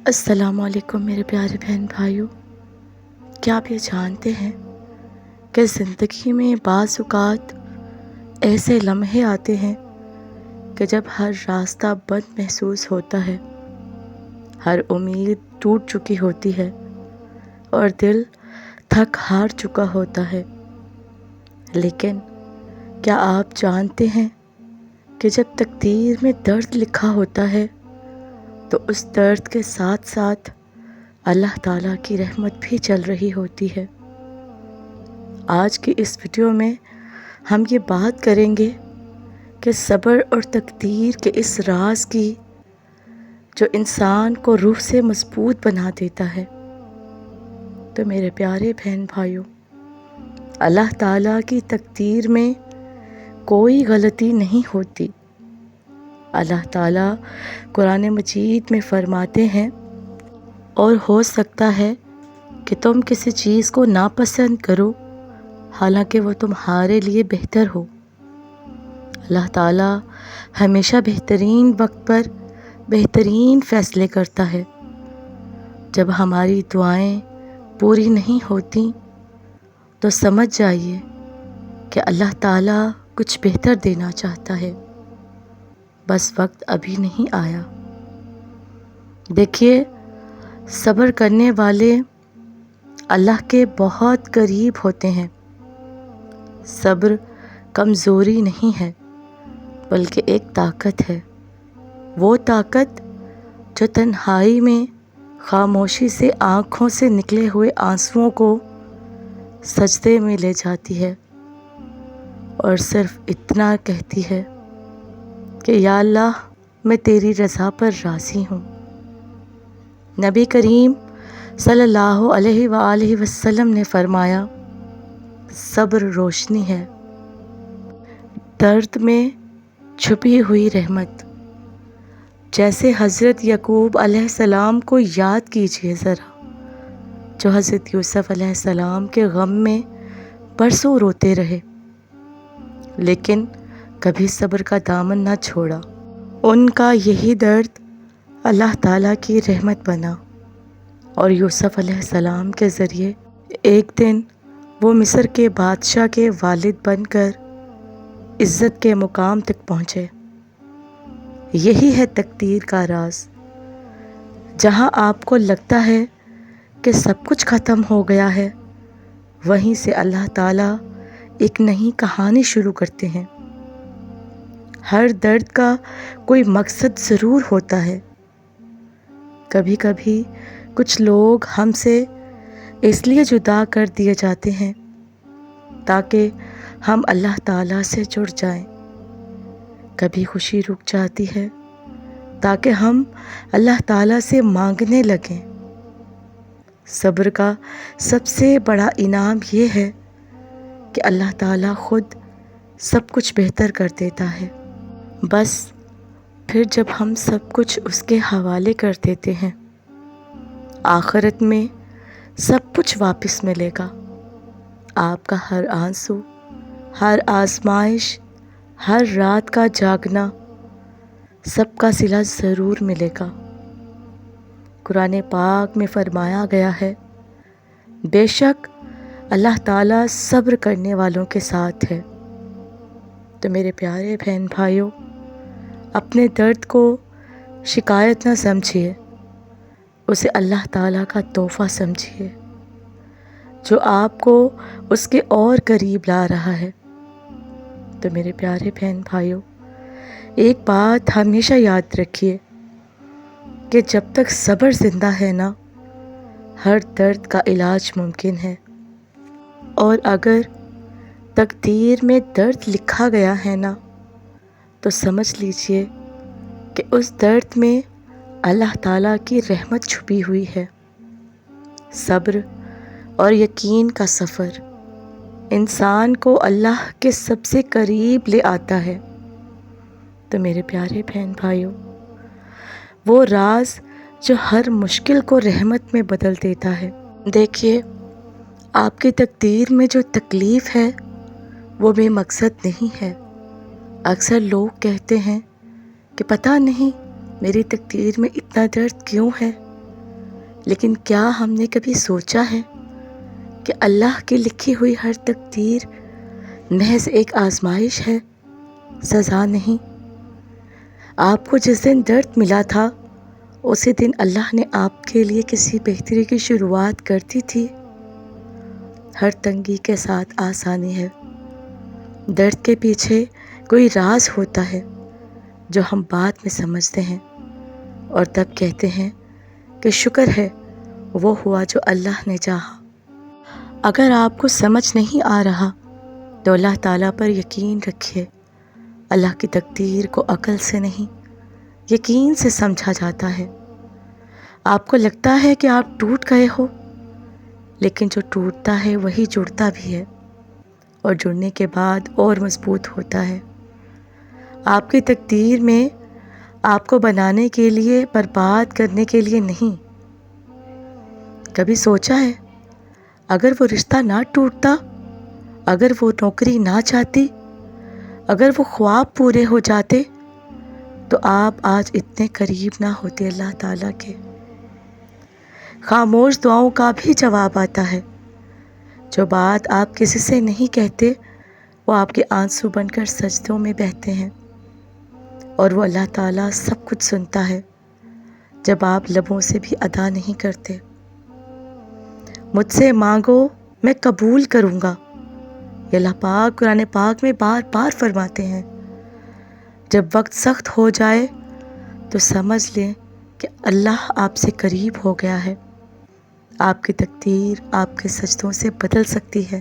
السلام علیکم میرے پیارے بہن بھائیوں، کیا آپ یہ جانتے ہیں کہ زندگی میں بعض اوقات ایسے لمحے آتے ہیں کہ جب ہر راستہ بند محسوس ہوتا ہے، ہر امید ٹوٹ چکی ہوتی ہے اور دل تھک ہار چکا ہوتا ہے، لیکن کیا آپ جانتے ہیں کہ جب تقدیر میں درد لکھا ہوتا ہے تو اس درد کے ساتھ ساتھ اللہ تعالیٰ کی رحمت بھی چل رہی ہوتی ہے۔ آج کی اس ویڈیو میں ہم یہ بات کریں گے کہ صبر اور تقدیر کے اس راز کی جو انسان کو روح سے مضبوط بنا دیتا ہے۔ تو میرے پیارے بہن بھائیوں، اللہ تعالیٰ کی تقدیر میں کوئی غلطی نہیں ہوتی۔ اللہ تعالیٰ قرآن مجید میں فرماتے ہیں، اور ہو سکتا ہے کہ تم کسی چیز کو ناپسند کرو حالانکہ وہ تمہارے لیے بہتر ہو۔ اللہ تعالیٰ ہمیشہ بہترین وقت پر بہترین فیصلے کرتا ہے۔ جب ہماری دعائیں پوری نہیں ہوتی تو سمجھ جائیے کہ اللہ تعالیٰ کچھ بہتر دینا چاہتا ہے، بس وقت ابھی نہیں آیا۔ دیکھیے، صبر کرنے والے اللہ کے بہت قریب ہوتے ہیں۔ صبر کمزوری نہیں ہے بلکہ ایک طاقت ہے، وہ طاقت جو تنہائی میں خاموشی سے آنکھوں سے نکلے ہوئے آنسوؤں کو سجدے میں لے جاتی ہے اور صرف اتنا کہتی ہے کہ یا اللہ، میں تیری رضا پر راضی ہوں۔ نبی کریم صلی اللہ علیہ وآلہ وسلم نے فرمایا، صبر روشنی ہے، درد میں چھپی ہوئی رحمت۔ جیسے حضرت یعقوب علیہ السلام کو یاد کیجئے ذرا، جو حضرت یوسف علیہ السلام کے غم میں برسوں روتے رہے لیکن کبھی صبر کا دامن نہ چھوڑا۔ ان کا یہی درد اللہ تعالیٰ کی رحمت بنا اور یوسف علیہ السلام کے ذریعے ایک دن وہ مصر کے بادشاہ کے والد بن کر عزت کے مقام تک پہنچے۔ یہی ہے تقدیر کا راز۔ جہاں آپ کو لگتا ہے کہ سب کچھ ختم ہو گیا ہے، وہیں سے اللہ تعالیٰ ایک نئی کہانی شروع کرتے ہیں۔ ہر درد کا کوئی مقصد ضرور ہوتا ہے۔ کبھی کبھی کچھ لوگ ہم سے اس لیے جدا کر دیے جاتے ہیں تاکہ ہم اللہ تعالیٰ سے جڑ جائیں۔ کبھی خوشی رک جاتی ہے تاکہ ہم اللہ تعالیٰ سے مانگنے لگیں۔ صبر کا سب سے بڑا انعام یہ ہے کہ اللہ تعالیٰ خود سب کچھ بہتر کر دیتا ہے، بس پھر جب ہم سب کچھ اس کے حوالے کر دیتے ہیں، آخرت میں سب کچھ واپس ملے گا۔ آپ کا ہر آنسو، ہر آزمائش، ہر رات کا جاگنا، سب کا صلہ ضرور ملے گا۔ قرآن پاک میں فرمایا گیا ہے، بے شک اللہ تعالیٰ صبر کرنے والوں کے ساتھ ہے۔ تو میرے پیارے بہن بھائیوں، اپنے درد کو شکایت نہ سمجھیے، اسے اللہ تعالیٰ کا تحفہ سمجھیے جو آپ کو اس کے اور قریب لا رہا ہے۔ تو میرے پیارے بہن بھائیوں، ایک بات ہمیشہ یاد رکھیے کہ جب تک صبر زندہ ہے نا، ہر درد کا علاج ممکن ہے، اور اگر تقدیر میں درد لکھا گیا ہے نا، تو سمجھ لیجئے کہ اس درد میں اللہ تعالیٰ کی رحمت چھپی ہوئی ہے۔ صبر اور یقین کا سفر انسان کو اللہ کے سب سے قریب لے آتا ہے۔ تو میرے پیارے بہن بھائیوں، وہ راز جو ہر مشکل کو رحمت میں بدل دیتا ہے۔ دیکھیے، آپ کی تقدیر میں جو تکلیف ہے وہ بے مقصد نہیں ہے۔ اکثر لوگ کہتے ہیں کہ پتہ نہیں میری تقدیر میں اتنا درد کیوں ہے، لیکن کیا ہم نے کبھی سوچا ہے کہ اللہ کی لکھی ہوئی ہر تقدیر محض ایک آزمائش ہے، سزا نہیں؟ آپ کو جس دن درد ملا تھا اسی دن اللہ نے آپ کے لیے کسی بہتری کی شروعات کر دی تھی۔ ہر تنگی کے ساتھ آسانی ہے۔ درد کے پیچھے کوئی راز ہوتا ہے جو ہم بعد میں سمجھتے ہیں، اور تب کہتے ہیں کہ شکر ہے وہ ہوا جو اللہ نے چاہا۔ اگر آپ کو سمجھ نہیں آ رہا تو اللہ تعالیٰ پر یقین رکھیے۔ اللہ کی تقدیر کو عقل سے نہیں، یقین سے سمجھا جاتا ہے۔ آپ کو لگتا ہے کہ آپ ٹوٹ گئے ہو، لیکن جو ٹوٹتا ہے وہی جڑتا بھی ہے، اور جڑنے کے بعد اور مضبوط ہوتا ہے۔ آپ کی تقدیر میں آپ کو بنانے کے لیے، برباد کرنے کے لیے نہیں۔ کبھی سوچا ہے اگر وہ رشتہ نہ ٹوٹتا، اگر وہ نوکری نہ جاتی، اگر وہ خواب پورے ہو جاتے تو آپ آج اتنے قریب نہ ہوتے اللہ تعالیٰ کے۔ خاموش دعاؤں کا بھی جواب آتا ہے۔ جو بات آپ کسی سے نہیں کہتے وہ آپ کے آنسو بن کر سجدوں میں بہتے ہیں، اور وہ اللہ تعالیٰ سب کچھ سنتا ہے جب آپ لبوں سے بھی ادا نہیں کرتے۔ مجھ سے مانگو میں قبول کروں گا، یہ اللہ پاک قرآن پاک میں بار بار فرماتے ہیں۔ جب وقت سخت ہو جائے تو سمجھ لیں کہ اللہ آپ سے قریب ہو گیا ہے۔ آپ کی تقدیر آپ کے سجدوں سے بدل سکتی ہے،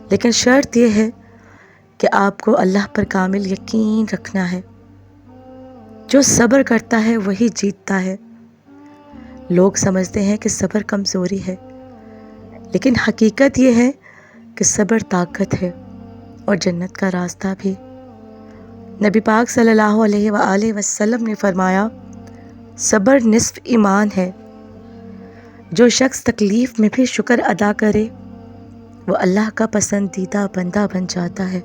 لیکن شرط یہ ہے کہ آپ کو اللہ پر کامل یقین رکھنا ہے۔ جو صبر کرتا ہے وہی جیتتا ہے۔ لوگ سمجھتے ہیں کہ صبر کمزوری ہے، لیکن حقیقت یہ ہے کہ صبر طاقت ہے اور جنت کا راستہ بھی۔ نبی پاک صلی اللہ علیہ وآلہ وسلم نے فرمایا، صبر نصف ایمان ہے۔ جو شخص تکلیف میں بھی شکر ادا کرے وہ اللہ کا پسندیدہ بندہ بن جاتا ہے،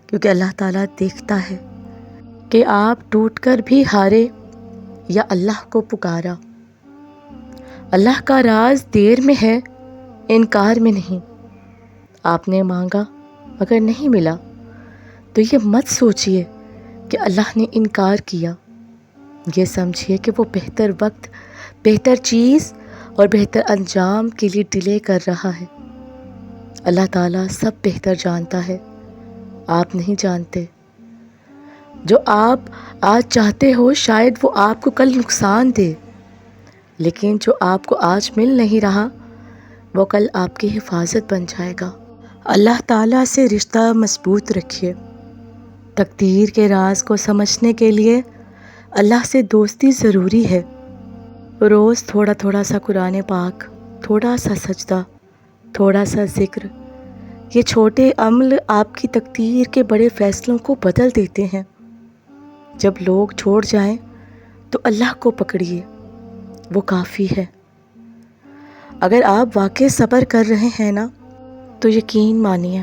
کیونکہ اللہ تعالیٰ دیکھتا ہے کہ آپ ٹوٹ کر بھی ہارے یا اللہ کو پکارا۔ اللہ کا راز دیر میں ہے، انکار میں نہیں۔ آپ نے مانگا مگر نہیں ملا تو یہ مت سوچئے کہ اللہ نے انکار کیا، یہ سمجھیے کہ وہ بہتر وقت، بہتر چیز اور بہتر انجام کے لیے ڈیلے کر رہا ہے۔ اللہ تعالیٰ سب بہتر جانتا ہے، آپ نہیں جانتے۔ جو آپ آج چاہتے ہو شاید وہ آپ کو کل نقصان دے، لیکن جو آپ کو آج مل نہیں رہا وہ کل آپ کی حفاظت بن جائے گا۔ اللہ تعالیٰ سے رشتہ مضبوط رکھیے۔ تقدیر کے راز کو سمجھنے کے لیے اللہ سے دوستی ضروری ہے۔ روز تھوڑا تھوڑا سا قرآن پاک، تھوڑا سا سجدہ، تھوڑا سا ذکر، یہ چھوٹے عمل آپ کی تقدیر کے بڑے فیصلوں کو بدل دیتے ہیں۔ جب لوگ چھوڑ جائیں تو اللہ کو پکڑیے، وہ کافی ہے۔ اگر آپ واقعی صبر کر رہے ہیں نا تو یقین مانیے،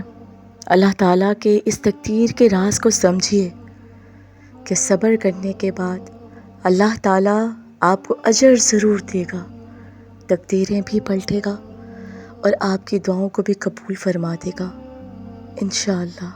اللہ تعالیٰ کے اس تقدیر کے راز کو سمجھیے کہ صبر کرنے کے بعد اللہ تعالیٰ آپ کو اجر ضرور دے گا، تقدیریں بھی پلٹے گا اور آپ کی دعاؤں کو بھی قبول فرما دے گا انشاءاللہ۔